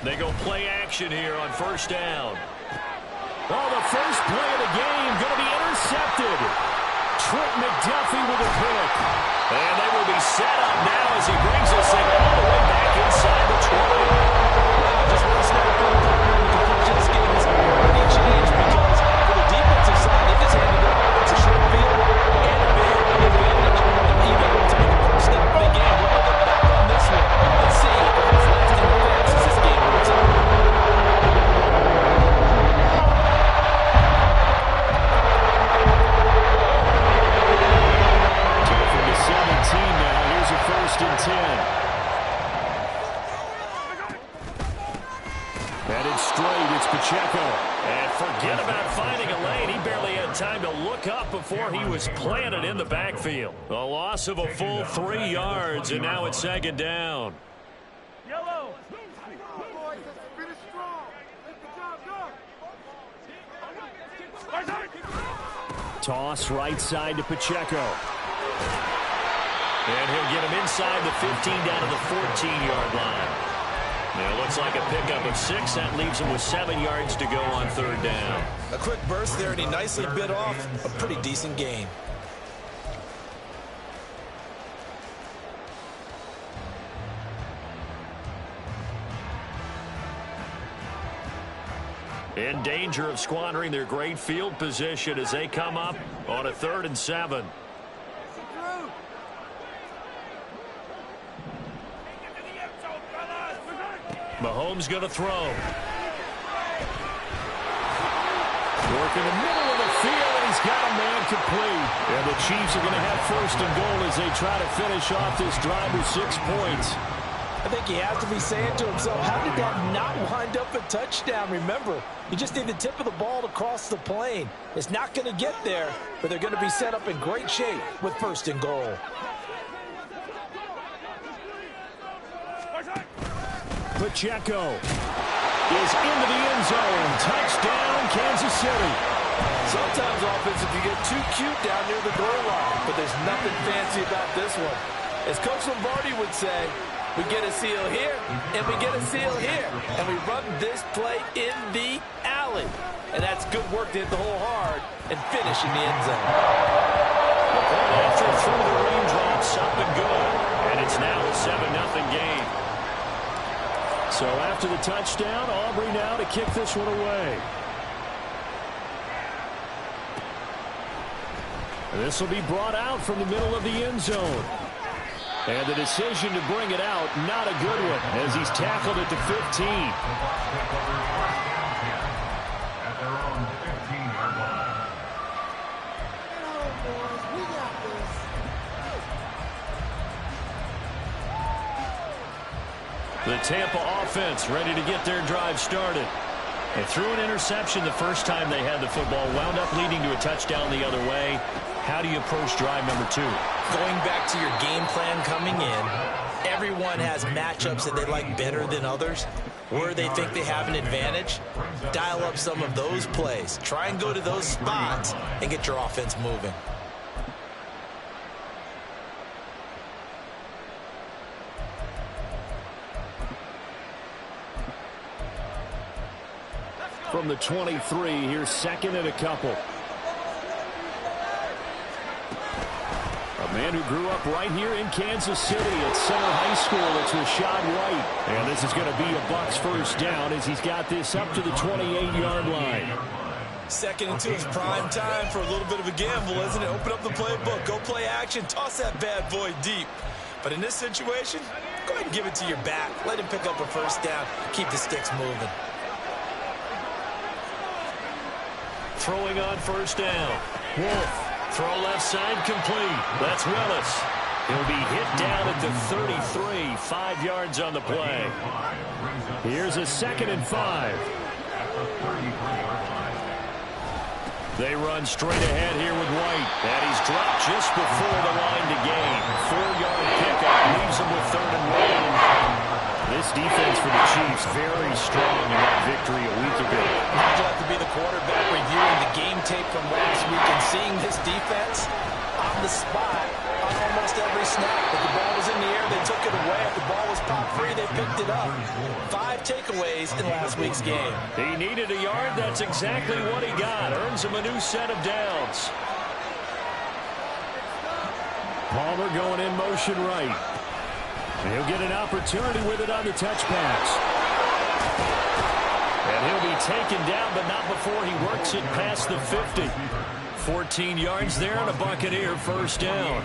They go play action here on first down. Oh, the first play of the game going to be intercepted. Trent McDuffie with a pick. And they will be set up now as he brings this thing all the way back inside the 20. Just one snap from the corner, and the completion of this game has already changed because for the defensive side, they just handed it off. It's a short field and a big advantage. And even to make the first snap of the game, we're going to look back on this one and see if it has lasting effects as this game moves on. From the 17 now, here's a 1st and 10. Headed straight, it's Pacheco. And forget about finding a lane. He barely had time to look up before he was planted in the backfield. A loss of a full 3 yards, and now it's 2nd down. Yellow. Toss right side to Pacheco. And he'll get him inside the 15 down to the 14-yard line. It looks like a pickup of 6. That leaves him with 7 yards to go on 3rd down. A quick burst there, and he nicely bit off a pretty decent gain. In danger of squandering their great field position as they come up on a 3rd and 7. Mahomes going to throw. Work in the middle of the field, and he's got a man complete. And the Chiefs are going to have 1st and goal as they try to finish off this drive with 6 points. I think he has to be saying to himself, how did that not wind up a touchdown? Remember, you just need the tip of the ball to cross the plane. It's not going to get there, but they're going to be set up in great shape with 1st and goal. Pacheco is into the end zone. Touchdown, Kansas City. Sometimes offensive, you get too cute down near the goal line, but there's nothing fancy about this one. As Coach Lombardi would say, we get a seal here, and we get a seal here, and we run this play in the alley. And that's good work to hit the hole hard and finish in the end zone. The point after through the raindrops, up and good. And it's now a 7-0 game. So after the touchdown, Aubrey now to kick this one away. This will be brought out from the middle of the end zone. And the decision to bring it out, not a good one, as he's tackled at the 15. The Tampa offense ready to get their drive started. They threw an interception the first time they had the football, wound up leading to a touchdown the other way. How do you approach drive number 2? Going back to your game plan coming in, everyone has matchups that they like better than others. Where they think they have an advantage, dial up some of those plays. Try and go to those spots and get your offense moving. From the 23, here's 2nd and a couple. A man who grew up right here in Kansas City at Center High School. It's Rashad White. And this is going to be a Bucs 1st down as he's got this up to the 28-yard line. 2nd and 2 is prime time for a little bit of a gamble, isn't it? Open up the playbook, go play action, toss that bad boy deep. But in this situation, go ahead and give it to your back. Let him pick up a 1st down, keep the sticks moving. Throwing on 1st down. Wolf. Throw left side complete. That's Willis. He'll be hit down at the 33. 5 yards on the play. Here's a 2nd and 5. They run straight ahead here with White. And he's dropped just before the line to gain. 4-yard pickup leaves him with 3rd and 1. This defense for the Chiefs very strong in that victory a week ago. You'd have to be the quarterback reviewing the game tape from last week and seeing this defense on the spot on almost every snap. If the ball was in the air, they took it away. If the ball was popped free, agree they picked it up. 5 takeaways in last week's game. He needed a yard. That's exactly what he got. Earns him a new set of downs. Palmer going in motion right. And he'll get an opportunity with it on the touch pass. And he'll be taken down, but not before he works it past the 50. 14 yards there and a Buccaneer first down.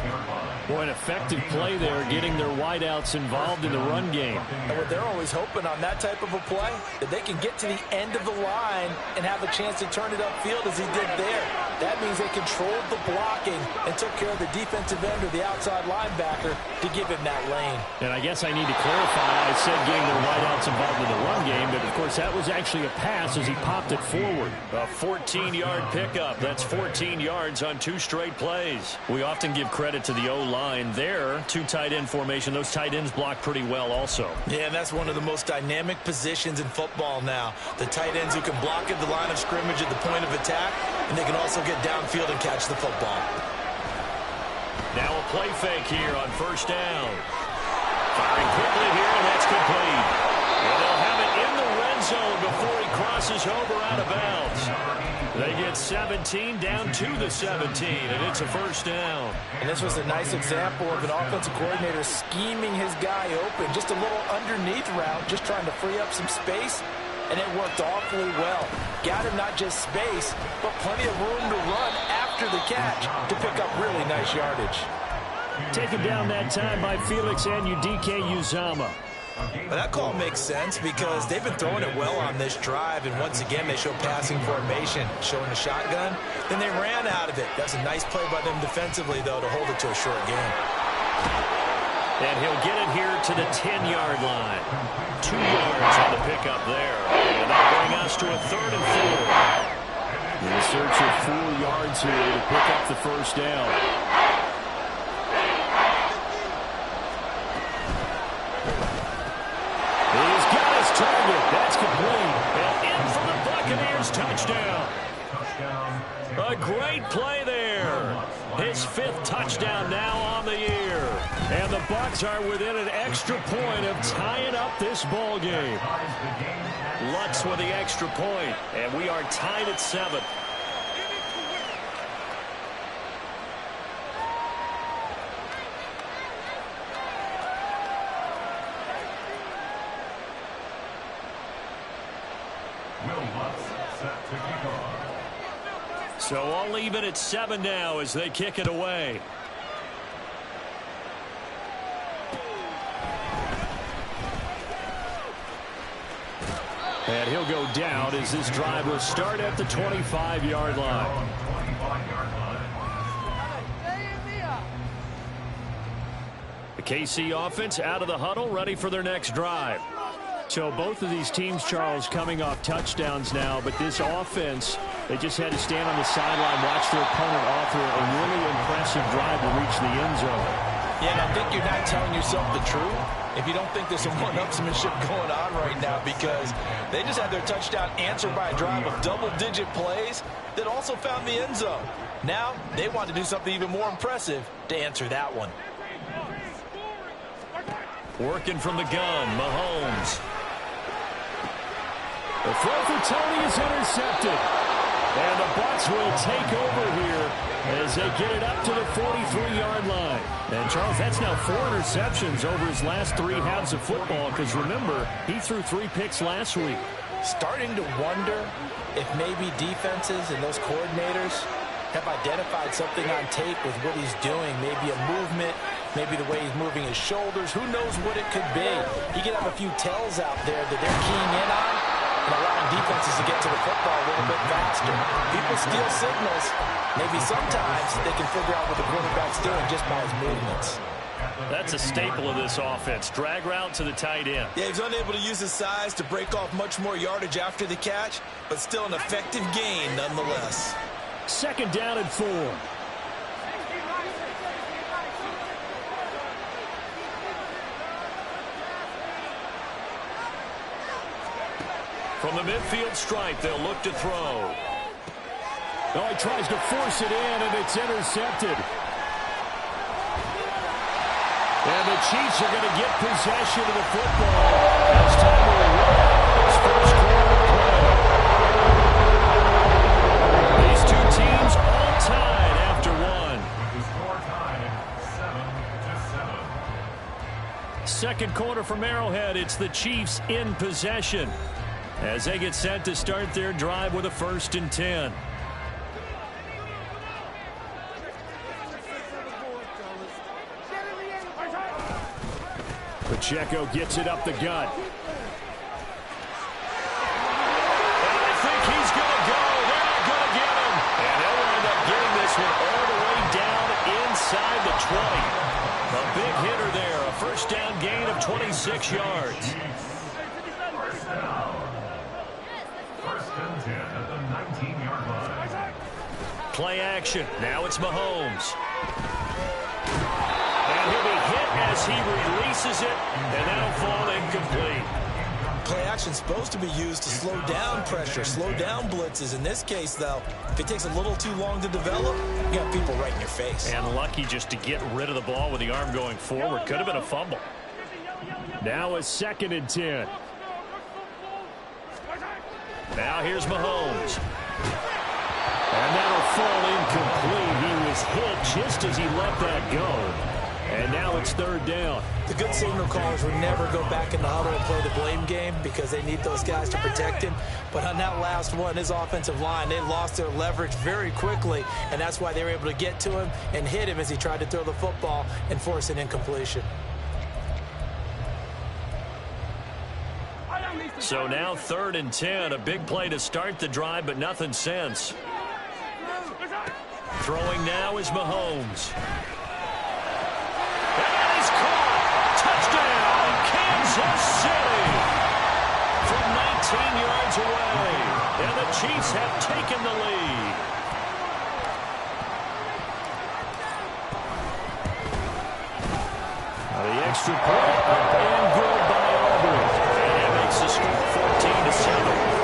Boy, an effective play there, getting their wideouts involved in the run game. And what they're always hoping on that type of a play, that they can get to the end of the line and have a chance to turn it upfield as he did there. That means they controlled the blocking and took care of the defensive end or the outside linebacker to give him that lane. And I guess I need to clarify, I said getting their wideouts involved in the run game, but of course that was actually a pass as he popped it forward. A 14-yard pickup. That's 14 yards on 2 straight plays. We often give credit to the O-line there. 2 tight end formation. Those tight ends block pretty well also. Yeah, and that's one of the most dynamic positions in football now. The tight ends who can block at the line of scrimmage at the point of attack, and they can also get downfield and catch the football. Now a play fake here on first down. Firing quickly here, and that's complete. And they'll have it in the red zone before he crosses over out of bounds. They get 17 down to the 17, and it's a first down. And this was a nice example of an offensive coordinator scheming his guy open. Just a little underneath route, just trying to free up some space, and it worked awfully well. Got him not just space, but plenty of room to run after the catch to pick up really nice yardage. Taken down that time by Felix and DK Uzama. But that call makes sense because they've been throwing it well on this drive, and once again they show passing formation, showing the shotgun. Then they ran out of it. That's a nice play by them defensively, though, to hold it to a short game. And he'll get it here to the 10-yard line. 2 yards on the pickup there. And that'll bring us to a 3rd and 4. In search of 4 yards here to pick up the first down. He's got his target. That's complete. And in for the Buccaneers touchdown. A great play there. His 5th touchdown now on the year. And the Bucs are within an extra point of tying up this ball game. Lutz with the extra point, and we are tied at 7. So I'll leave it at 7 now as they kick it away. And he'll go down as this drive will start at the 25-yard line. The KC offense out of the huddle, ready for their next drive. So both of these teams, Charles, coming off touchdowns now, but this offense, they just had to stand on the sideline, watch their opponent offer a really impressive drive to reach the end zone. Yeah, and I think you're not telling yourself the truth if you don't think there's some one-upsmanship going on right now, because they just had their touchdown answered by a drive of double-digit plays that also found the end zone. Now they want to do something even more impressive to answer that one. Working from the gun, Mahomes. The throw for Tony is intercepted. And the Bucs will take over here as they get it up to the 43-yard line. And, Charles, that's now 4 interceptions over his last 3 halves of football, because, remember, he threw 3 picks last week. Starting to wonder if maybe defenses and those coordinators have identified something on tape with what he's doing. Maybe a movement, maybe the way he's moving his shoulders. Who knows what it could be? He could have a few tells out there that they're keying in on and allowing defenses to get to the football a little bit faster. People steal signals. Maybe sometimes they can figure out what the quarterback's doing just by his movements. That's a staple of this offense. Drag route to the tight end. Yeah, he's unable to use his size to break off much more yardage after the catch, but still an effective gain nonetheless. 2nd down and 4. From the midfield stripe, they'll look to throw. Oh, he tries to force it in, and it's intercepted. And And the Chiefs are going to get possession of the football as time will run out this first quarter of play. These two teams all tied after one. The score tied 7-7. Second quarter from Arrowhead. It's the Chiefs in possession as they get set to start their drive with a 1st and 10. Pacheco gets it up the gut. And I think he's going to go. They're not going to get him. And they'll end up getting this one all the way down inside the 20. A big hitter there. A first down gain of 26 yards. First down. 1st and 10 at the 19-yard line. Play action. Now it's Mahomes. And he'll be hit as he releases it, and that'll fall incomplete. Play action's supposed to be used to slow down pressure, slow down blitzes. In this case, though, if it takes a little too long to develop, you got people right in your face. And lucky just to get rid of the ball with the arm going forward. Could have been a fumble. Now a 2nd and 10. Now here's Mahomes. And that'll fall incomplete. He was hit just as he let that go. And now it's 3rd down. The good signal callers would never go back in the huddle and play the blame game because they need those guys to protect him. But on that last one, his offensive line, they lost their leverage very quickly, and that's why they were able to get to him and hit him as he tried to throw the football and force an incompletion. So now 3rd and 10, a big play to start the drive, but nothing since. Throwing now is Mahomes. And he's caught. Touchdown, Kansas City. From 19 yards away. And the Chiefs have taken the lead. The extra point and good by Aubrey. And that makes the score 14-7.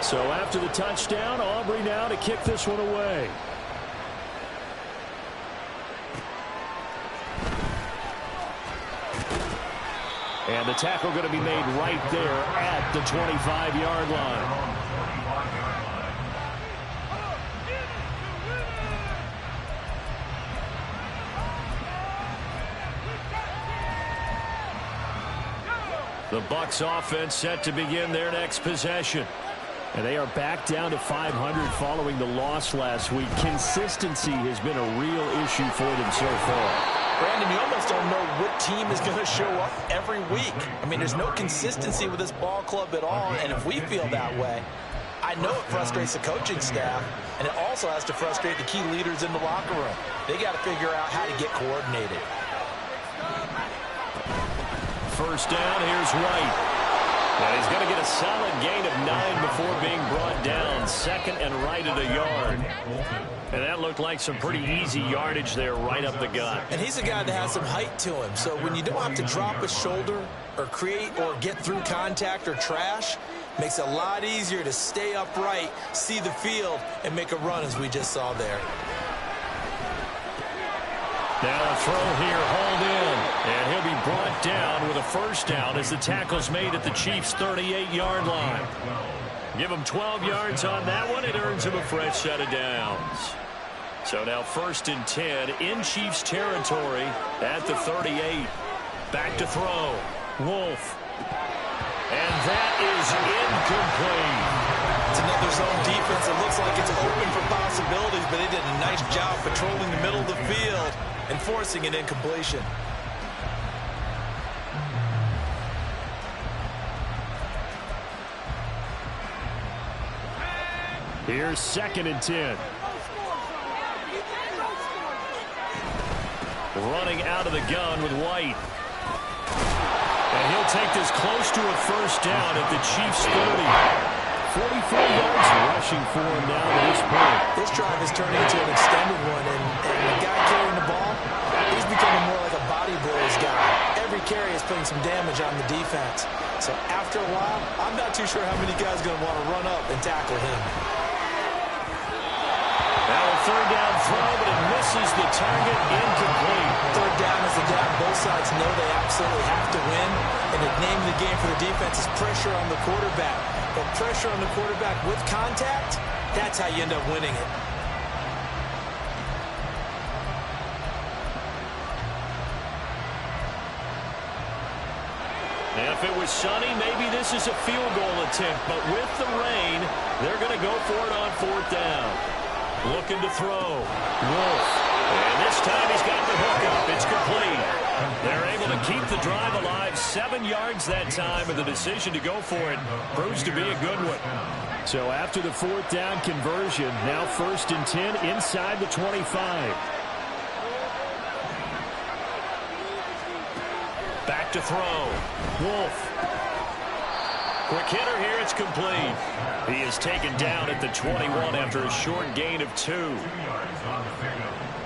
So after the touchdown, Aubrey now to kick this one away. And the tackle going to be made right there at the 25-yard line. The Bucs offense set to begin their next possession. And they are back down to 500 following the loss last week. Consistency has been a real issue for them so far. Brandon, you almost don't know what team is going to show up every week. I mean, there's no consistency with this ball club at all, and if we feel that way, I know it frustrates the coaching staff, and it also has to frustrate the key leaders in the locker room. They got to figure out how to get coordinated. First down, here's White. And he's going to get a solid gain of 9 before being brought down. 2nd and right at a yard. And that looked like some pretty easy yardage there right up the gut. And he's a guy that has some height to him. So when you don't have to drop a shoulder or create or get through contact or trash, makes it a lot easier to stay upright, see the field, and make a run as we just saw there. Now a throw here, hauled in, and he'll be brought down with a first down as the tackle's made at the Chiefs' 38-yard line. Give him 12 yards on that one. It earns him a fresh set of downs. So now 1st and 10 in Chiefs territory at the 38. Back to throw. Wolf. And that is incomplete. It's another zone defense. It looks like it's open for possibilities, but they did a nice job patrolling the middle of the field and forcing an incompletion. Here's 2nd and 10. Running out of the gun with White. And he'll take this close to a first down at the Chiefs' 30. 44 yards rushing for him now at this point. This drive is turning into an extended one, and the guy carrying the ball, he's becoming more like a body blows guy. every carry is putting some damage on the defense. So after a while, I'm not too sure how many guys are going to want to run up and tackle him. Now a third down throw, but it misses the target, incomplete. Third down is a down. Both sides know they absolutely have to win. And the name of the game for the defense is pressure on the quarterback. But pressure on the quarterback with contact, that's how you end up winning it. If it was sunny, maybe this is a field goal attempt. But with the rain, they're going to go for it on fourth down. Looking to throw. Wolf. And this time he's got the hook up. It's complete. They're able to keep the drive alive. 7 yards that time, and the decision to go for it proves to be a good one. So after the fourth down conversion, now 1st and 10 inside the 25. Back to throw. Wolf. Quick hitter here. It's complete. He is taken down at the 21 after a short gain of 2.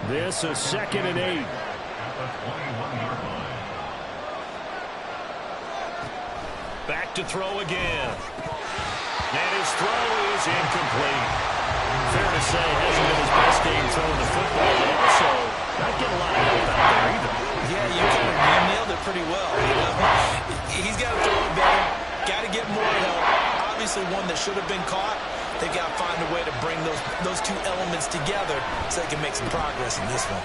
This is 2nd and 8. Back to throw again. And his throw is incomplete. Fair to say, hasn't been his best game throwing the football yet, so not getting a lot of help out there either. Yeah, you nailed it pretty well. You know? He's got to throw it better. Got to get more help. Obviously one that should have been caught. They've got to find a way to bring those two elements together so they can make some progress in this one.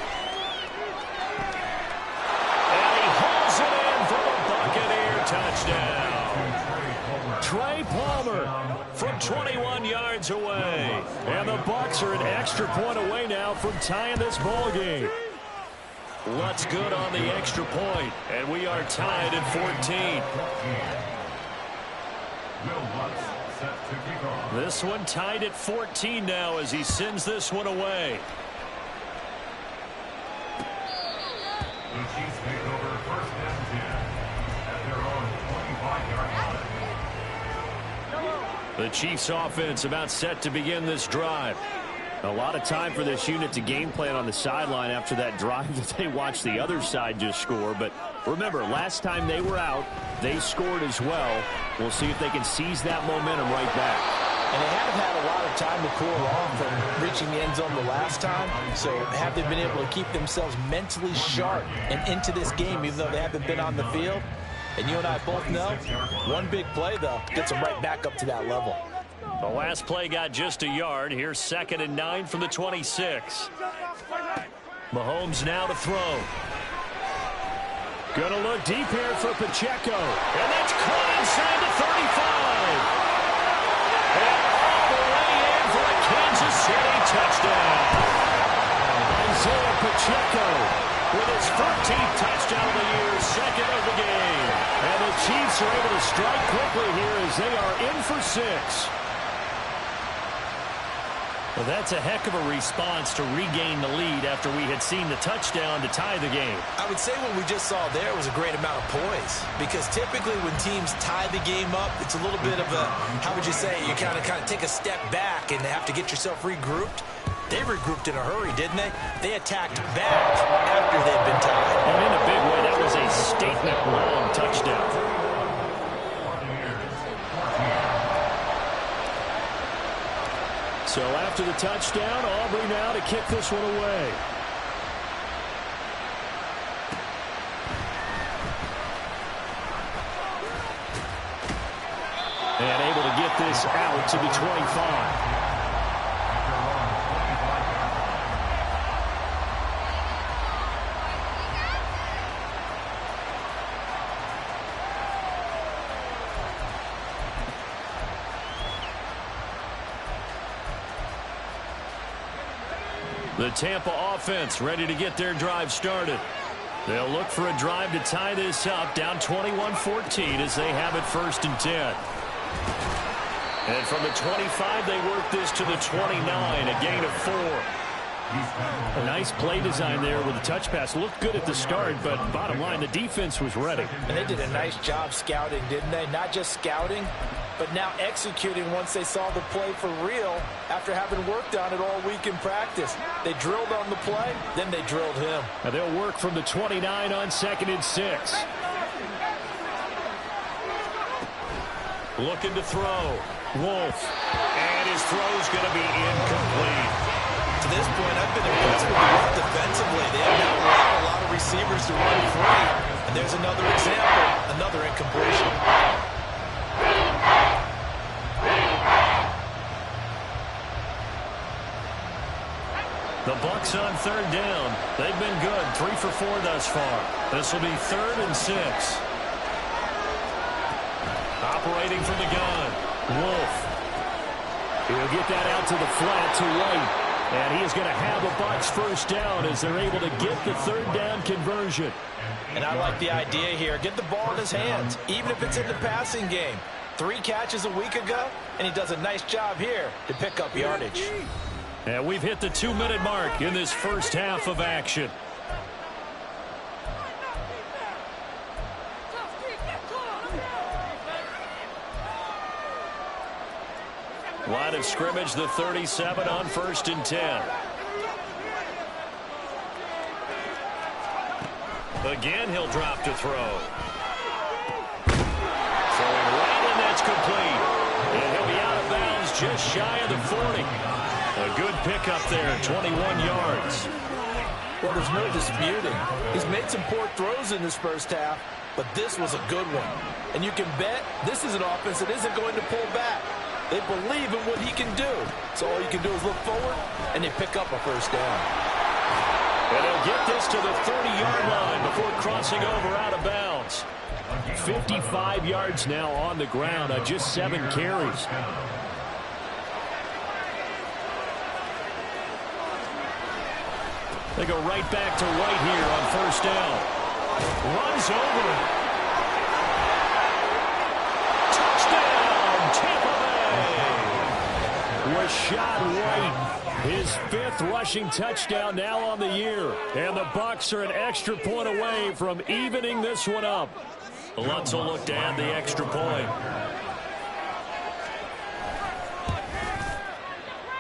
And he holds it in for a Buccaneer touchdown. Trey Palmer from 21 yards away. And the Bucs are an extra point away now from tying this ball game. Lutz good on the extra point, and we are tied at 14. This one tied at 14 now as he sends this one away. The Chiefs take over 1st and 10 at their own 25-yard line. The Chiefs offense about set to begin this drive. A lot of time for this unit to game plan on the sideline after that drive that they watched the other side just score. But remember, last time they were out, they scored as well. We'll see if they can seize that momentum right back. And they haven't had a lot of time to cool off from reaching the end zone the last time. So have they been able to keep themselves mentally sharp and into this game, even though they haven't been on the field? And you and I both know, one big play, though, gets them right back up to that level. The last play got just a yard. Here's 2nd and 9 from the 26. Mahomes now to throw. Gonna look deep here for Pacheco. And that's caught inside the 35. And all the way in for a Kansas City touchdown. Isaiah Pacheco with his 14th touchdown of the year, 2nd of the game. And the Chiefs are able to strike quickly here as they are in for 6. Well, that's a heck of a response to regain the lead after we had seen the touchdown to tie the game. I would say what we just saw there was a great amount of poise, because typically when teams tie the game up, it's a little bit of a, how would you say, you kind of take a step back and have to get yourself regrouped. They regrouped in a hurry, didn't they? They attacked back after they'd been tied. And in a big way, that was a statement long touchdown. So after the touchdown, Aubrey now to kick this one away. And able to get this out to the 25. The Tampa offense ready to get their drive started. They'll look for a drive to tie this up, down 21-14 as they have it 1st and 10. And from the 25, they work this to the 29, a gain of 4. A nice play design there with a touch pass. Looked good at the start, but bottom line, the defense was ready. And they did a nice job scouting, didn't they? Not just scouting, but now executing once they saw the play for real after having worked on it all week in practice. They drilled on the play, then they drilled him. Now they'll work from the 29 on 2nd and 6. Looking to throw. Wolf. And his throw's going to be incomplete. To this point, I've been impressed with the work defensively. They have now allowed a lot of receivers to run free. And there's another example, another incompletion. The Bucs on third down. They've been good, 3 for 4 thus far. This will be 3rd and 6. Operating from the gun. Wolf. He'll get that out to the flat to White. And he is going to have a Bucs first down as they're able to get the 3rd down conversion. And I like the idea here. Get the ball in his hands, even if it's in the passing game. 3 catches a week ago, and he does a nice job here to pick up yardage. And we've hit the 2-minute mark in this first half of action. Line of scrimmage, the 37 on 1st and 10. Again, he'll drop to throw. Throwing right, and that's complete. And he'll be out of bounds just shy of the 40. A good pickup there, 21 yards. Well, there's no disputing. He's made some poor throws in this first half, but this was a good one. And you can bet this is an offense that isn't going to pull back. They believe in what he can do. So all you can do is look forward, and they pick up a first down. And he'll get this to the 30-yard line before crossing over out of bounds. 55 yards now on the ground on just 7 carries. They go right back to White here on first down. Runs over it. Touchdown, Tampa Bay. Rashad White, his 5th rushing touchdown now on the year. And the Bucs are an extra point away from evening this one up. Lutz will look to add the extra point.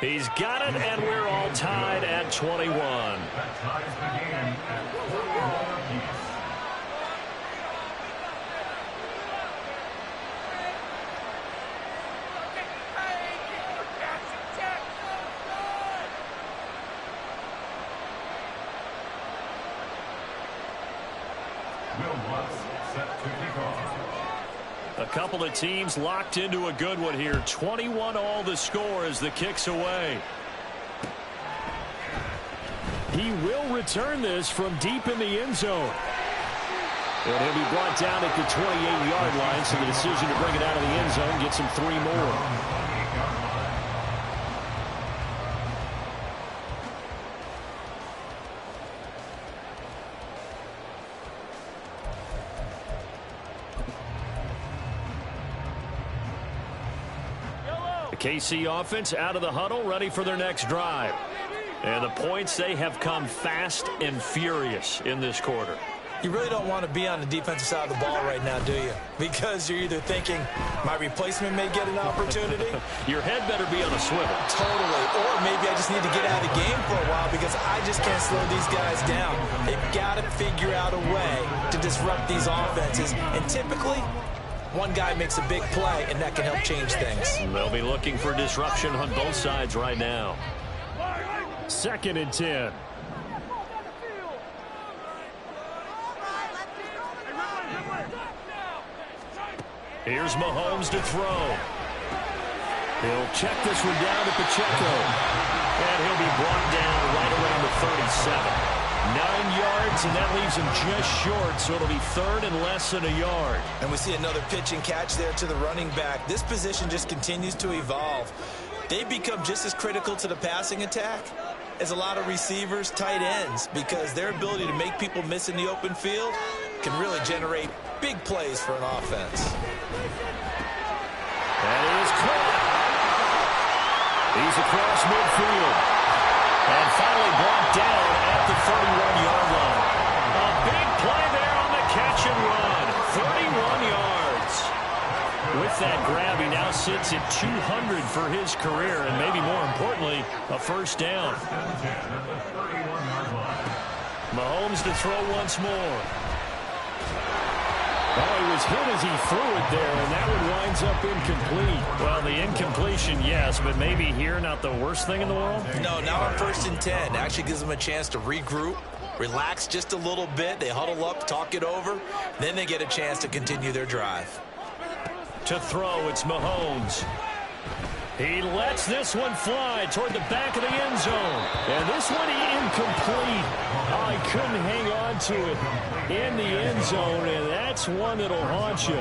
He's got it, and we're all tied at 21. That ties the game at 4 apiece. Will Lutz set to kick off. A couple of teams locked into a good one here. 21 all the score as the kick's away. He will return this from deep in the end zone. And he'll be brought down at the 28-yard line, so the decision to bring it out of the end zone gets him 3 more. KC offense out of the huddle, ready for their next drive. And the points, they have come fast and furious in this quarter. You really don't want to be on the defensive side of the ball right now, do you? Because you're either thinking, my replacement may get an opportunity. Your head better be on a swivel. Totally. Or maybe I just need to get out of the game for a while because I just can't slow these guys down. They've got to figure out a way to disrupt these offenses. And typically, one guy makes a big play, and that can help change things. They'll be looking for disruption on both sides right now. 2nd and 10. Here's Mahomes to throw. He'll check this one down to Pacheco. And he'll be brought down right around the 37. 9 yards, and that leaves him just short, so it'll be 3rd and less than a yard. And we see another pitch and catch there to the running back. This position just continues to evolve. They become just as critical to the passing attack as a lot of receivers, tight ends, because their ability to make people miss in the open field can really generate big plays for an offense. That is caught. He's across midfield. And finally brought down at the 31-yard line. A big play there on the catch and run. 31 yards. With that grab, he now sits at 200 for his career, and maybe more importantly, a first down. Mahomes to throw once more. Oh, he was hit as he threw it there, and that one winds up incomplete. Well, the incompletion, yes, but maybe here not the worst thing in the world? No, not on 1st and 10. Actually gives them a chance to regroup, relax just a little bit. They huddle up, talk it over. Then they get a chance to continue their drive. To throw, it's Mahomes. He lets this one fly toward the back of the end zone. And this one incomplete. Oh, he couldn't hang on to it in the end zone, and that's one that'll haunt you.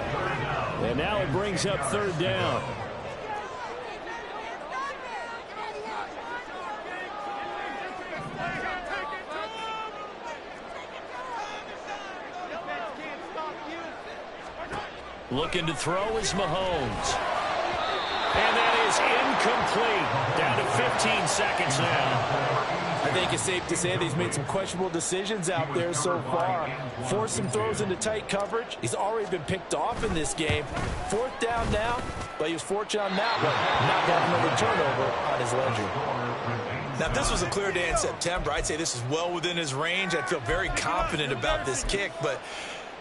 And now it brings up 3rd down. Looking to throw is Mahomes. And that is incomplete. Down to 15 seconds now. I think it's safe to say that he's made some questionable decisions out there so far. Forced some throws into tight coverage. He's already been picked off in this game. 4th down now, but he was fortunate on that one. Not having another turnover on his ledger. Now, if this was a clear day in September, I'd say this is well within his range. I'd feel very confident about this kick, but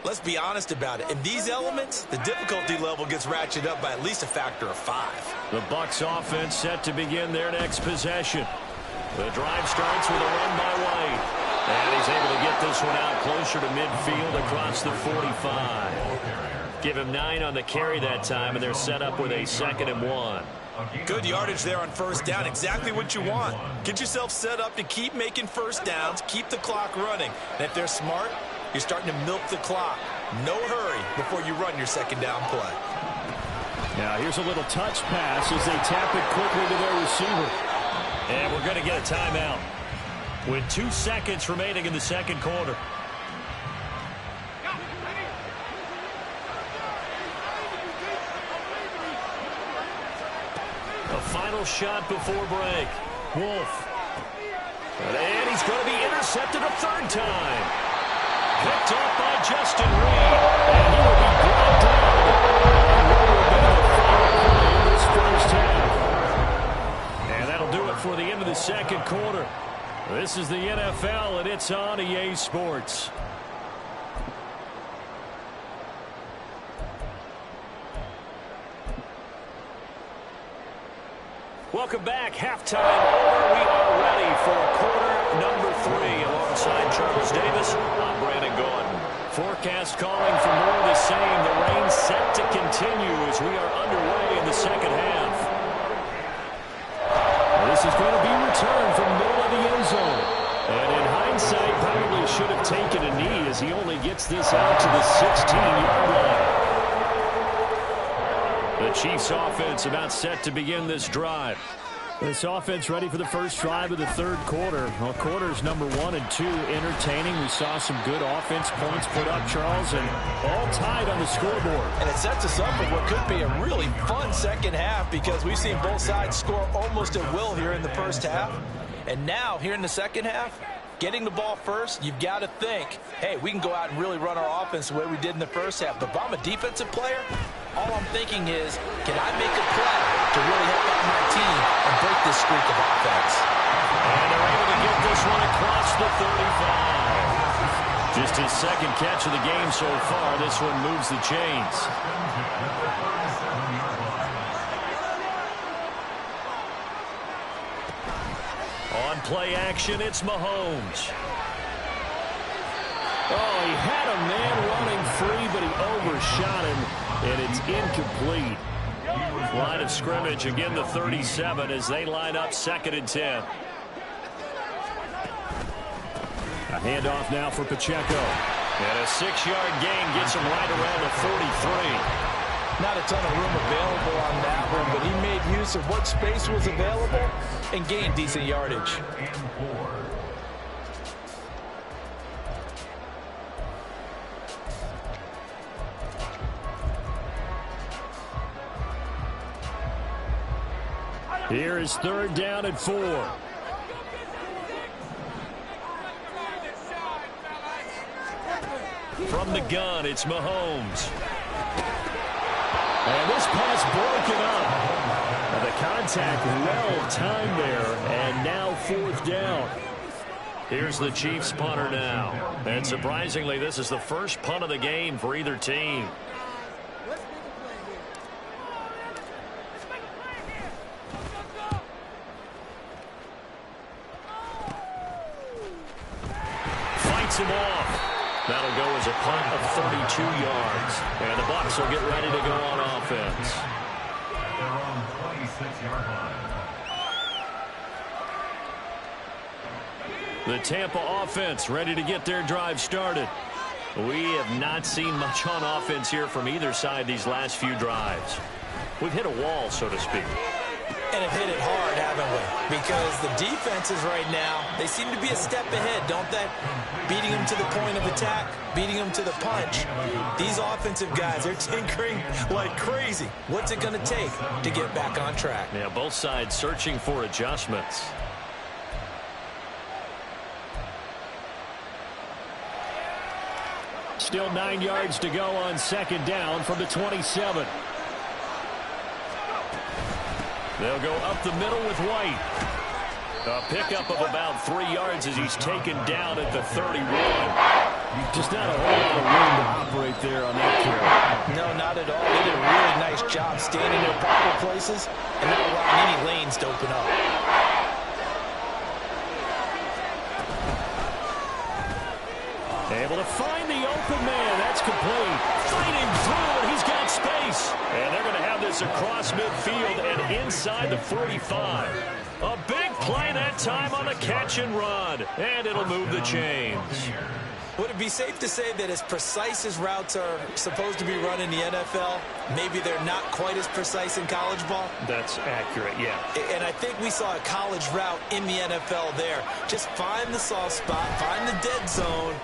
let's be honest about it. In these elements, the difficulty level gets ratcheted up by at least a factor of 5. The Bucs offense set to begin their next possession. The drive starts with a run by White. And he's able to get this one out closer to midfield across the 45. Give him 9 on the carry that time, and they're set up with a 2nd and 1. Good yardage there on 1st down. Exactly what you want. Get yourself set up to keep making 1st downs, keep the clock running. And if they're smart, you're starting to milk the clock. No hurry before you run your 2nd down play. Now here's a little touch pass as they tap it quickly to their receiver. And we're going to get a timeout with 2 seconds remaining in the 2nd quarter. A final shot before break. Wolf. And he's going to be intercepted a 3rd time. Picked off by Justin Reed. And he will be brought down. In this 1st half. And that'll do it for the end of the 2nd quarter. This is the NFL, and it's on EA Sports. Welcome back. Halftime over. We are ready for quarter number 3. Alongside Charles Davis, I'm Brandon Gordon. Forecast calling for more of the same. The rain set to continue as we are underway in the 2nd half. This is going to be returned from middle of the end zone. And in hindsight, probably should have taken a knee as he only gets this out to the 16-yard line. The Chiefs offense about set to begin this drive. This offense ready for the first drive of the 3rd quarter. Well, quarters number 1 and 2 entertaining. We saw some good offense points put up, Charles, and all tied on the scoreboard. And it sets us up for what could be a really fun 2nd half because we've seen both sides score almost at will here in the 1st half. And now, here in the 2nd half, getting the ball first, you've got to think, hey, we can go out and really run our offense the way we did in the 1st half. But if I'm a defensive player, all I'm thinking is, can I make a play to really help out my team and break this streak of offense? And they're able to get this one across the 35. Just his 2nd catch of the game so far. This one moves the chains. On play action, it's Mahomes. Oh, he had a man running free, but he overshot him, and it's incomplete. Line of scrimmage, again the 37 as they line up 2nd and 10. A handoff now for Pacheco. And a 6-yard gain gets him right around the 43. Not a ton of room available on that one, but he made use of what space was available and gained decent yardage. Here is 3rd down and 4. From the gun, it's Mahomes. And this pass broken up. Now the contact well timed there, and now 4th down. Here's the Chiefs punter now. And surprisingly, this is the first punt of the game for either team. Fights him off. That'll go as a punt of 32 yards. And the Bucs will get ready to go on offense. They're on 26-yard line. The Tampa offense ready to get their drive started. We have not seen much on offense here from either side these last few drives. We've hit a wall, so to speak. And have hit it hard, haven't we? Because the defenses right now, they seem to be a step ahead, don't they? Beating them to the point of attack, beating them to the punch. These offensive guys, they're tinkering like crazy. What's it going to take to get back on track? Yeah, both sides searching for adjustments. Still 9 yards to go on second down from the 27. They'll go up the middle with White. A pickup of about 3 yards as he's taken down at the 31. Just not a whole lot of room to operate there on that carry. No, not at all. They did a really nice job staying in their proper places and not allowing any lanes to open up. Able to find the open man. That's complete. Fighting through, and he's got space. And they're going to have this across midfield and inside the 45. A big play that time on the catch and run. And it'll move the chains. Would it be safe to say that as precise as routes are supposed to be run in the NFL, maybe they're not quite as precise in college ball? That's accurate, yeah. And I think we saw a college route in the NFL there. Just find the soft spot, find the dead zone,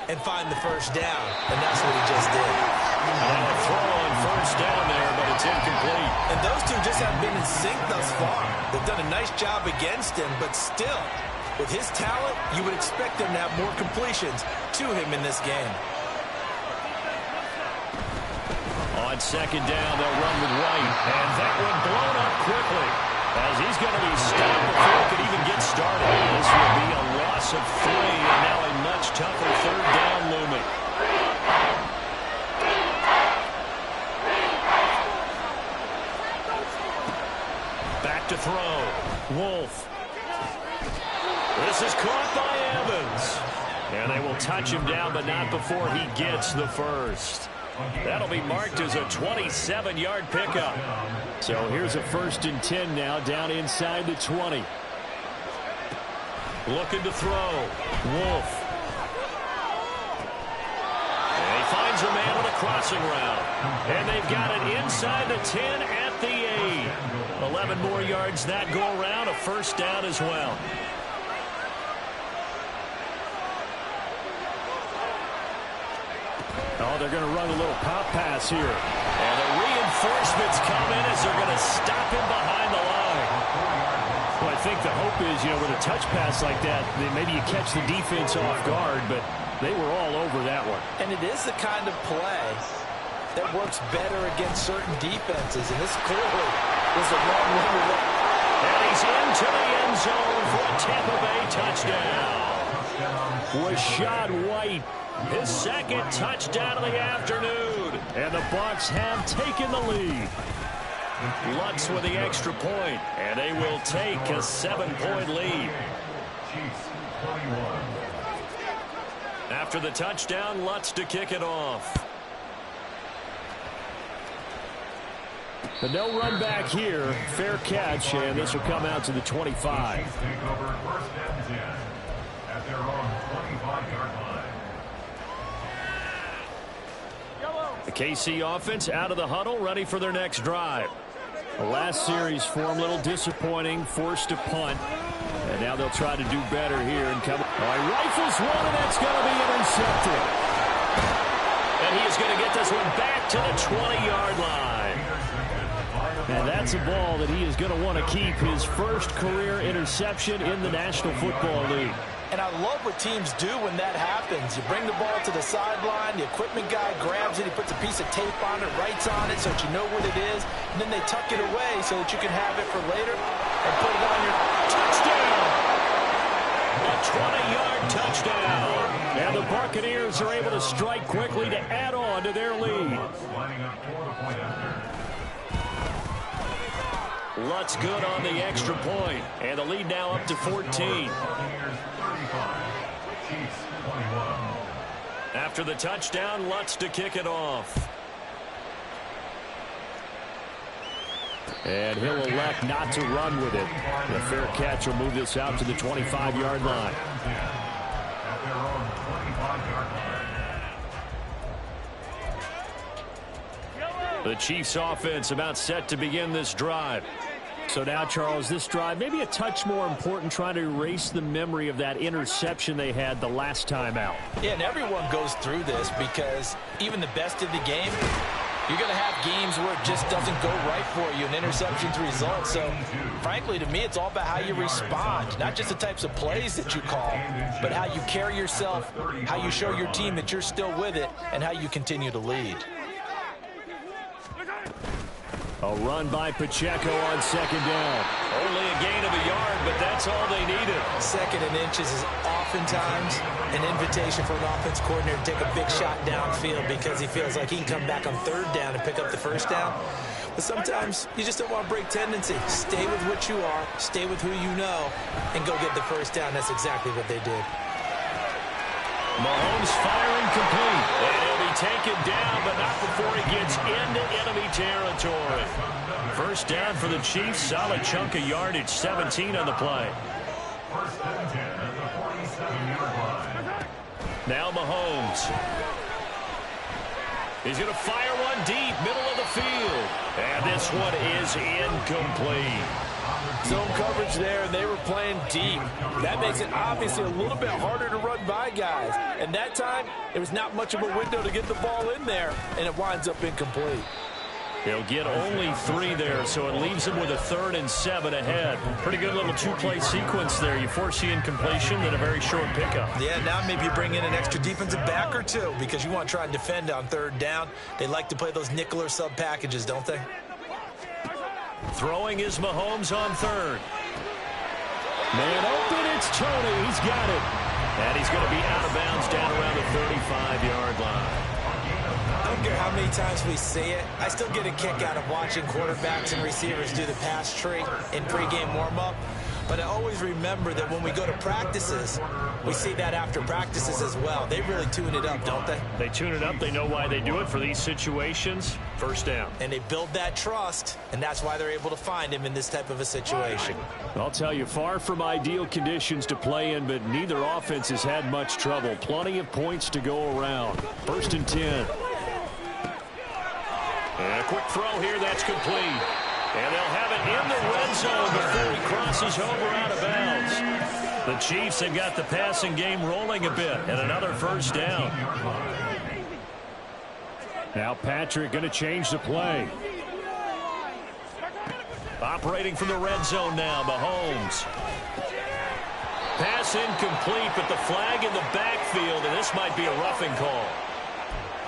and find the first down. And that's what he just did. And a throw on first down there, but it's incomplete. And those two just haven't been in sync thus far. They've done a nice job against him, but still, with his talent, you would expect them to have more completions to him in this game. On second down, they'll run with White. And that one blown up quickly as he's going to be stopped before he could even get started. This will be a loss of 3 and now a much tougher third down looming. Back to throw. Wolf. This is caught by Evans. And they will touch him down, but not before he gets the first. That'll be marked as a 27-yard pickup. So here's a 1st and 10 now, down inside the 20. Looking to throw. Wolf. And he finds a man with a crossing route. And they've got it inside the 10 at the 8. 11 more yards that go around, a first down as well. Oh, they're going to run a little pop pass here. And the reinforcements come in as they're going to stop him behind the line. Well, I think the hope is, with a touch pass like that, then maybe you catch the defense off guard, but they were all over that one. And it is the kind of play that works better against certain defenses, and this clearly is the wrong way to look. And he's into the end zone for a Tampa Bay touchdown. Rashad White, his second touchdown of the afternoon. And the Bucs have taken the lead. Lutz with the extra point, and they will take a 7-point lead. After the touchdown, Lutz to kick it off. But no run back here. Fair catch, and this will come out to the 25. Take over 1st and 10 at their own 25-yard line. The KC offense out of the huddle, ready for their next drive. The last series for them, a little disappointing, forced to punt. And now they'll try to do better here. And come. He rifles one, and that's going to be intercepted. And he is going to get this one back to the 20-yard line. And that's a ball that he is going to want to keep, his first career interception in the National Football League. And I love what teams do when that happens. You bring the ball to the sideline, the equipment guy grabs it, he puts a piece of tape on it, writes on it so that you know what it is, and then they tuck it away so that you can have it for later and put it on your touchdown. A 20-yard touchdown. And the Buccaneers are able to strike quickly to add on to their lead. Lutz good on the extra point. And the lead now up to 14. After the touchdown, Lutz to kick it off. And he'll elect not to run with it. The fair catch will move this out to the 25-yard line. The Chiefs offense about set to begin this drive. So now, Charles, this drive maybe a touch more important, trying to erase the memory of that interception they had the last time out. Yeah, and everyone goes through this because even the best of the game, you're going to have games where it just doesn't go right for you, and interceptions result. So, frankly, to me, it's all about how you respond, not just the types of plays that you call, but how you carry yourself, how you show your team that you're still with it, and how you continue to lead. A run by Pacheco on second down. Only a gain of a yard, but that's all they needed. Second and inches is oftentimes an invitation for an offense coordinator to take a big shot downfield because he feels like he can come back on third down and pick up the first down. But sometimes you just don't want to break tendency. Stay with what you are, stay with who you know, and go get the first down. That's exactly what they did. Mahomes firing complete. And he'll be taken down, but not before he gets into enemy territory. First down for the Chiefs. Solid chunk of yardage. 17 on the play. First and 10 at the 47-yard line. Now Mahomes. He's going to fire one deep, middle of the field. And this one is incomplete. Zone coverage there, and they were playing deep. That makes it obviously a little bit harder to run by guys. And that time, it was not much of a window to get the ball in there, and it winds up incomplete. He'll get only 3 there, so it leaves him with a 3rd and 7 ahead. Pretty good little 2-play sequence there. You force the incompletion, then a very short pickup. Yeah, now maybe you bring in an extra defensive back or two because you want to try and defend on third down. They like to play those nickel or sub packages, don't they? Throwing is Mahomes on 3rd. Man open, it's Tony. He's got it. And he's going to be out of bounds down around the 35-yard line. I don't care how many times we see it. I still get a kick out of watching quarterbacks and receivers do the pass tree in pregame warm-up. But I always remember that when we go to practices, we see that after practices as well. They really tune it up, don't they? They tune it up. They know why they do it for these situations. First down. And they build that trust, and that's why they're able to find him in this type of a situation. I'll tell you, far from ideal conditions to play in, but neither offense has had much trouble. Plenty of points to go around. First and 10. And a quick throw here, that's complete. And they'll have it in the red zone before he crosses over out of bounds. The Chiefs have got the passing game rolling a bit, and another first down. Now Patrick going to change the play. Operating from the red zone now, Mahomes. Pass incomplete, but the flag in the backfield, and this might be a roughing call.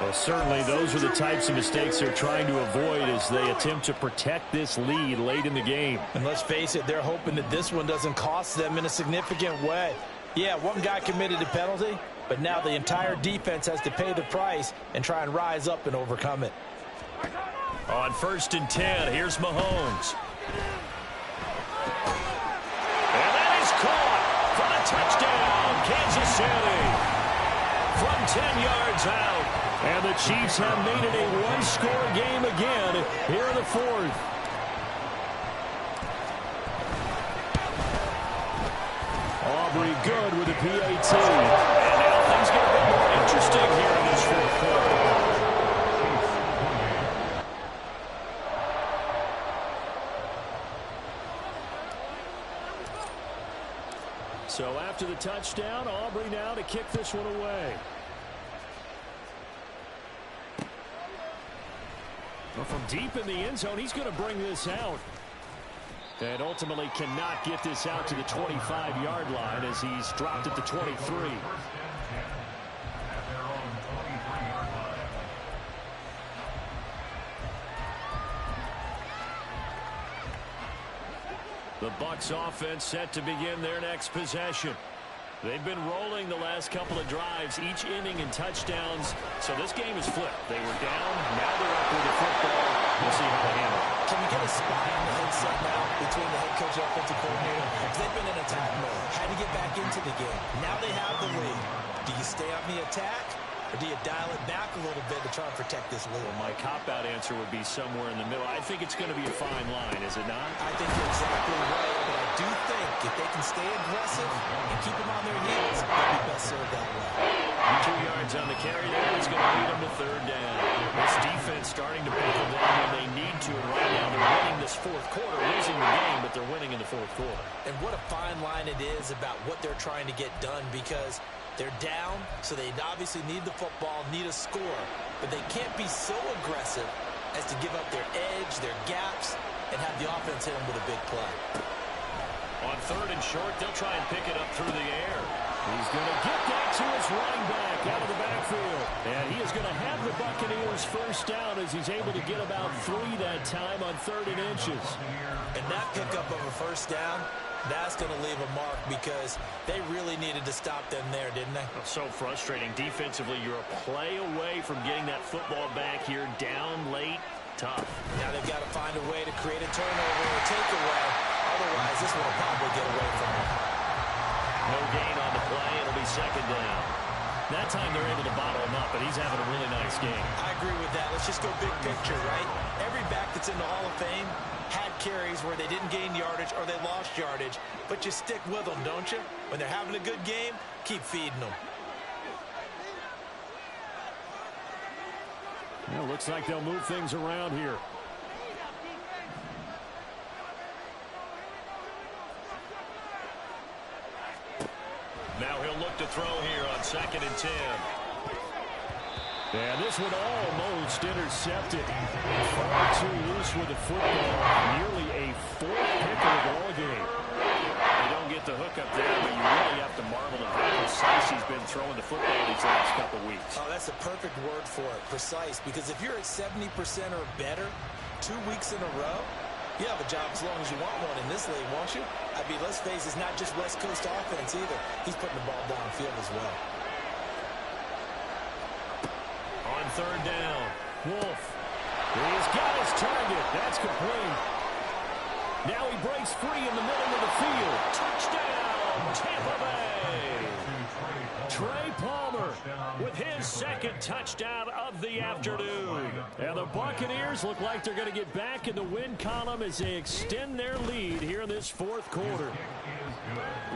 Well, certainly those are the types of mistakes they're trying to avoid as they attempt to protect this lead late in the game. And let's face it, they're hoping that this one doesn't cost them in a significant way. Yeah, one guy committed a penalty, but now the entire defense has to pay the price and try and rise up and overcome it. On first and 10, here's Mahomes. And that is caught for the touchdown, Kansas City. From 10 yards out. And the Chiefs have made it a one-score game again here in the 4th. Aubrey good with the PAT. And now things get a bit more interesting here in this 4th quarter. So after the touchdown, Aubrey now to kick this one away. Well, from deep in the end zone, he's going to bring this out. And ultimately cannot get this out to the 25-yard line as he's dropped at the 23. The Bucs offense set to begin their next possession. They've been rolling the last couple of drives, each inning in touchdowns. So this game is flipped. They were down. Now they're up with the football. We'll see how they handle it. Can we get a spy on the headset now between the head coach and offensive coordinator? Because they've been in attack mode. Had to get back into the game. Now they have the lead. Do you stay on the attack, or do you dial it back a little bit to try and protect this lead? Well, my cop-out answer would be somewhere in the middle. I think it's going to be a fine line, is it not? I think you're exactly right, but I do think if they can stay aggressive and keep them on their heels, they'll be best served that way. 2 yards on the carry there. It's going to lead them to third down. This defense starting to buckle down when they need to. And right now they're winning this fourth quarter, losing the game, but they're winning in the fourth quarter. And what a fine line it is about what they're trying to get done, because they're down, so they obviously need the football, need a score. But they can't be so aggressive as to give up their edge, their gaps, and have the offense hit them with a big play. On third and short, they'll try and pick it up through the air. He's going to get that to his running back out of the backfield. And he is going to have the Buccaneers first down as he's able to get about 3 that time on 3rd and inches. And that pickup of a first down, that's going to leave a mark, because they really needed to stop them there, didn't they? So frustrating. Defensively, you're a play away from getting that football back here, down late, tough. Now they've got to find a way to create a turnover or takeaway. Otherwise, this one will probably get away from them. No gain on the play. It'll be 2nd down. That time they're able to bottle him up, but he's having a really nice game. I agree with that. Let's just go big picture, right? Every back that's in the Hall of Fame had carries where they didn't gain yardage or they lost yardage, but you stick with them, don't you? When they're having a good game, keep feeding them. Well, looks like they'll move things around here. Now he'll look to throw here on 2nd and 10. And this one almost intercepted. Far too loose with the football. Nearly a 4th pick of the ball game. You don't get the hook up there, but you really have to marvel at how precise he's been throwing the football these last couple weeks. Oh, that's a perfect word for it, precise. Because if you're at 70% or better 2 weeks in a row, you have a job as long as you want one in this league, won't you? I mean, let's face it, it's not just West Coast offense either. He's putting the ball downfield as well. On 3rd down, Wolf. He's got his target. That's complete. Now he breaks free in the middle of the field. Touchdown, Tampa Bay. Trey Palmer with his 2nd touchdown of the afternoon. And the Buccaneers look like they're going to get back in the win column as they extend their lead here in this 4th quarter.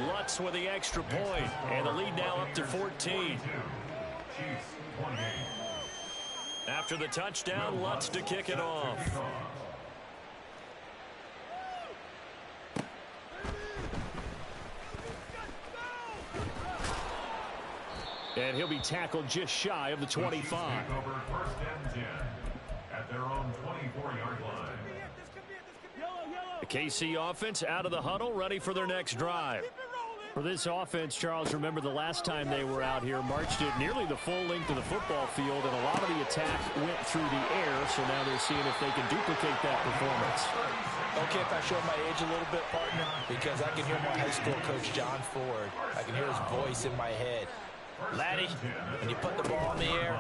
Lutz with the extra point, and the lead now up to 14. After the touchdown, Lutz to kick it off. And he'll be tackled just shy of the 25. Over 1st and 10 at their own 24-yard line. The KC offense out of the huddle, ready for their next drive. For this offense, Charles, remember the last time they were out here, marched it nearly the full length of the football field, and a lot of the attack went through the air, so now they're seeing if they can duplicate that performance. Okay, if I show my age a little bit, partner, because I can hear my high school coach, John Ford. I can hear his voice in my head. Laddie, when you put the ball in the air,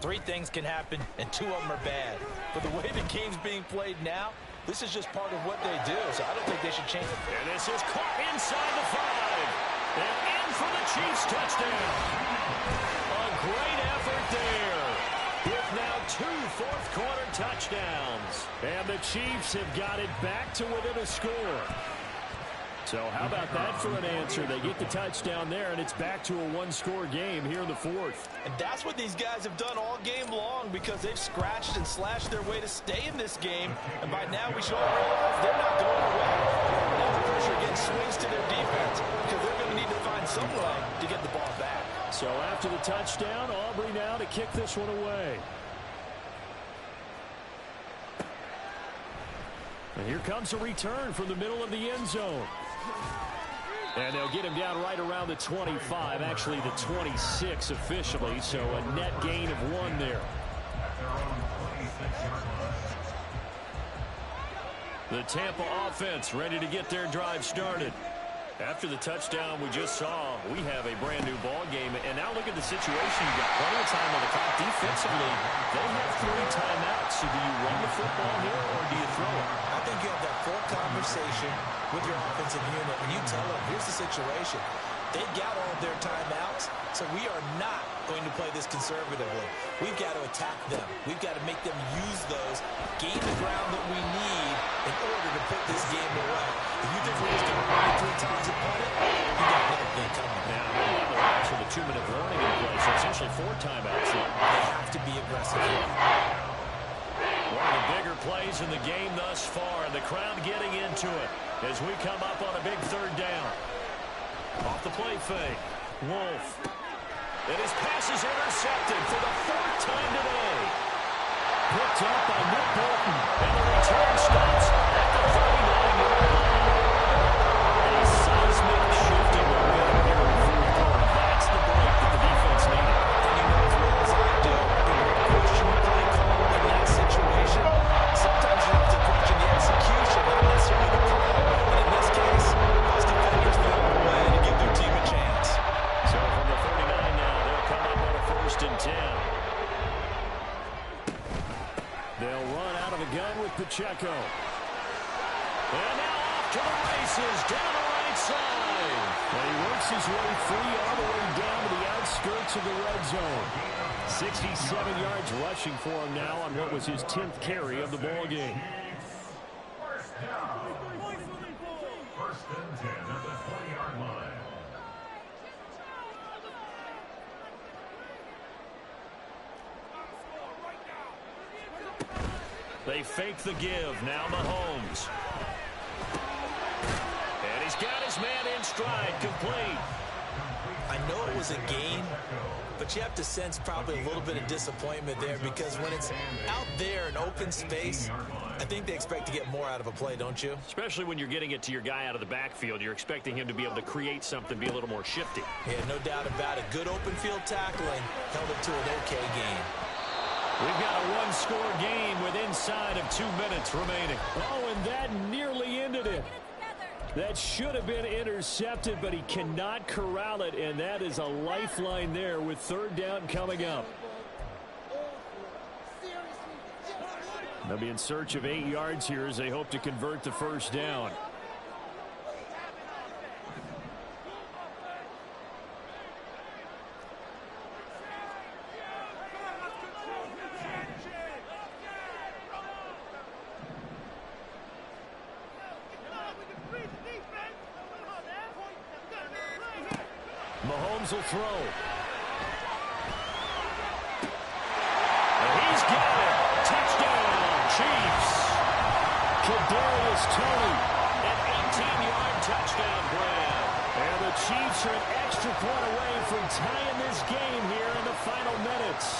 3 things can happen, and 2 of them are bad. But the way the game's being played now, this is just part of what they do, so I don't think they should change it. And this is caught inside the 5. And in for the Chiefs touchdown. A great effort there. With now 2 fourth-quarter touchdowns. And the Chiefs have got it back to within a score. So how about that for an answer? They get the touchdown there, and it's back to a 1-score game here in the 4th. And that's what these guys have done all game long, because they've scratched and slashed their way to stay in this game. And by now we should all realize they're not going away. Now the pressure again swings to their defense, because they're going to need to find some way to get the ball back. So after the touchdown, Aubrey now to kick this one away. And here comes a return from the middle of the end zone. And they'll get him down right around the 25, actually the 26 officially, so a net gain of 1 there. The Tampa offense ready to get their drive started. After the touchdown we just saw, we have a brand new ball game. And now look at the situation. You've got plenty of time on the clock. Defensively, they have 3 timeouts. So do you run the football here or do you throw it? I think you have that full conversation with your offensive unit, and you tell them, here's the situation. They've got all of their timeouts, so we are not going to play this conservatively. We've got to attack them. We've got to make them use those, gain the ground that we need in order to put this game away. If you think we're just going to run it 3 times and punt it, you got another thing coming. Now, nonetheless, with a 2-minute warning in place, so essentially 4 timeouts here. They have to be aggressive here. One of the bigger plays in the game thus far, and the crowd getting into it as we come up on a big 3rd down. Off the play fake, Wolf. And his pass is intercepted for the 4th time today. Picked up by Nick Bolton, and the return stops at the 39-yard line. A seismic shift in momentum here in the 4th quarter. That's the break that the defense needed. And you know as well as I do, the question you play call in that situation, sometimes you have to question the execution, not necessarily the call. And in this case, those defenders found a way to give their team a chance. So from the 39 now, they'll come up on a 1st and 10. They'll run out of the gun with Pacheco. And now off to the races, down the right side. And he works his way free all the way down to the outskirts of the red zone. 67 yards rushing for him now on what was his 10th carry of the ball game. First down. 1st and 10 at the 20-yard line. They fake the give. Now Mahomes. And he's got his man in stride, complete. I know it was a gain, but you have to sense probably a little bit of disappointment there because when it's out there in open space, I think they expect to get more out of a play, don't you? Especially when you're getting it to your guy out of the backfield. You're expecting him to be able to create something, be a little more shifty. Yeah, no doubt about it. Good open field tackling held it to an okay game. We've got a 1-score game with inside of 2 minutes remaining. Oh, and that nearly ended it. That should have been intercepted, but he cannot corral it, and that is a lifeline there with 3rd down coming up. They'll be in search of 8 yards here as they hope to convert the 1st down. Mahomes will throw. And he's got it. Touchdown, Chiefs. Kadarius Toney, an 18-yard touchdown grab. And the Chiefs are an extra point away from tying this game here in the final minutes.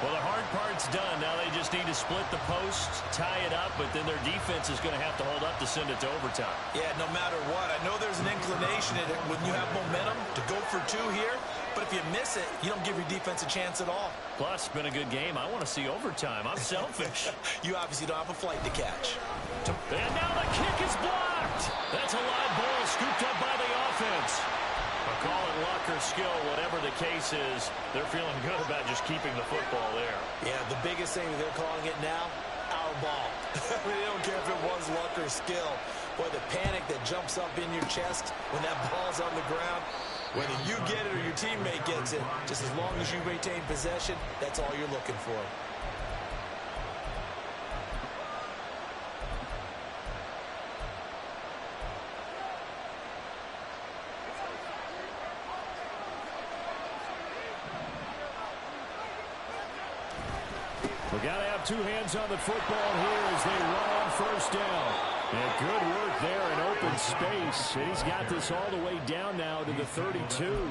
Well, the hard part's done. Now they just need to split the posts, tie it up, but then their defense is going to have to hold up to send it to overtime. Yeah, no matter what. I know there's an inclination in it when you have momentum to go for 2 here, but if you miss it, you don't give your defense a chance at all. Plus, it's been a good game. I want to see overtime. I'm selfish. You obviously don't have a flight to catch. And now the kick is blocked. That's a live ball scooped up by the offense. Call it luck or skill, whatever the case is, they're feeling good about just keeping the football there. Yeah, the biggest thing that they're calling it now, our ball. I mean, they don't care if it was luck or skill. Boy, the panic that jumps up in your chest when that ball's on the ground, whether you get it or your teammate gets it, just as long as you retain possession, that's all you're looking for. We got to have 2 hands on the football here as they run on 1st down. And good work there in open space. And he's got this all the way down now to the 32.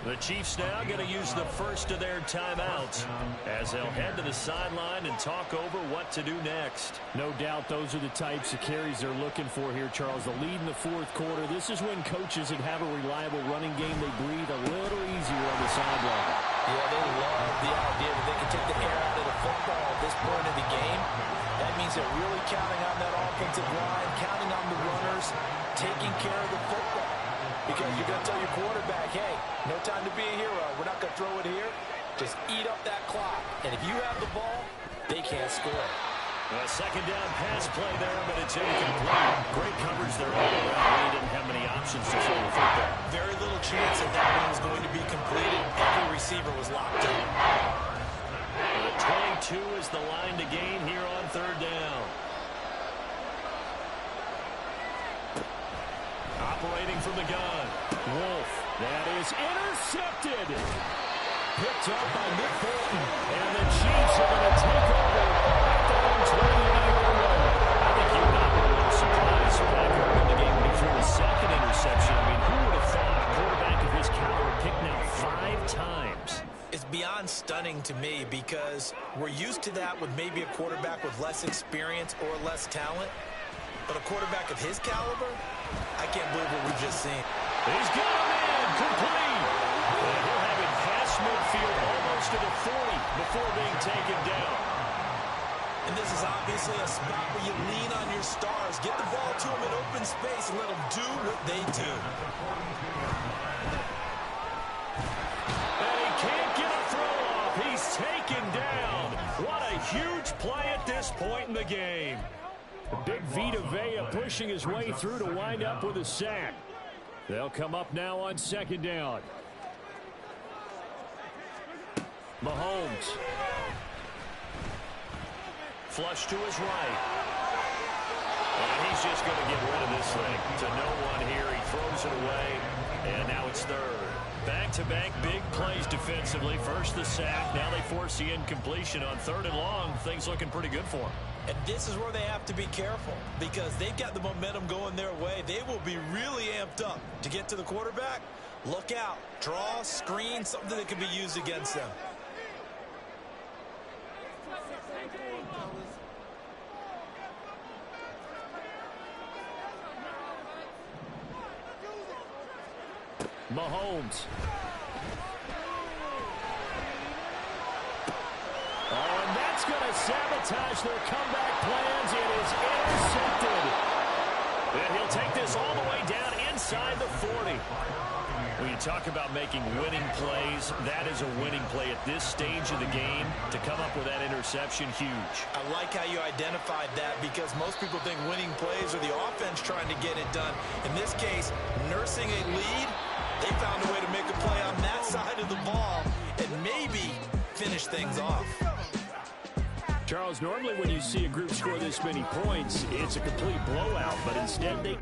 The Chiefs now going to use the first of their timeouts as they'll head to the sideline and talk over what to do next. No doubt those are the types of carries they're looking for here, Charles. The lead in the 4th quarter. This is when coaches that have a reliable running game, they breathe a little easier on the sideline. Yeah, they love the idea that they can take the air out of the football at this point of the game. That means that's it. Really counting on that offensive line, counting on the runners, taking care of the football. Because you're going to tell your quarterback, hey, no time to be a hero. We're not going to throw it here. Just eat up that clock. And if you have the ball, they can't score. A second down pass play there, but it's incomplete. Great coverage there all around. Really didn't have many options to throw the football. Very little chance that that one was going to be completed. Every receiver was locked up. 22 is the line to gain here on third down. Operating from the gun. Wolf. That is intercepted. Picked up by Nick Bolton. And the Chiefs are going to take over at their own 29-yard line. I think you got a little surprise back early in the game when he threw the second interception. I mean, who would have thought a quarterback of his caliber picked now 5 times? It's beyond stunning to me because we're used to that with maybe a quarterback with less experience or less talent. But a quarterback of his caliber, I can't believe what we've just seen. He's got him in, complete. And he'll have it past midfield almost to the 40 before being taken down. And this is obviously a spot where you lean on your stars. Get the ball to them in open space and let them do what they do. And he can't get a throw off. He's taken down. What a huge play at this point in the game. Big Vita Vea pushing his way through to wind up with a sack. They'll come up now on second down. Mahomes. Flush to his right. And he's just going to get rid of this thing. To no one here. He throws it away. And now it's third. Back-to-back big plays defensively. First the sack. Now they force the incompletion on third and long. Things looking pretty good for them. And this is where they have to be careful because they've got the momentum going their way. They will be really amped up to get to the quarterback. Look out. Draw, screen, something that can be used against them. Mahomes. Oh, and that's going to sabotage their comeback plans. It is intercepted. And he'll take this all the way down inside the 40. When you talk about making winning plays, that is a winning play at this stage of the game. To come up with that interception, huge. I like how you identified that because most people think winning plays are the offense trying to get it done. In this case, nursing a lead, they found a way to make a play on that side of the ball and maybe finish things off. Charles, normally when you see a group score this many points, it's a complete blowout, but instead they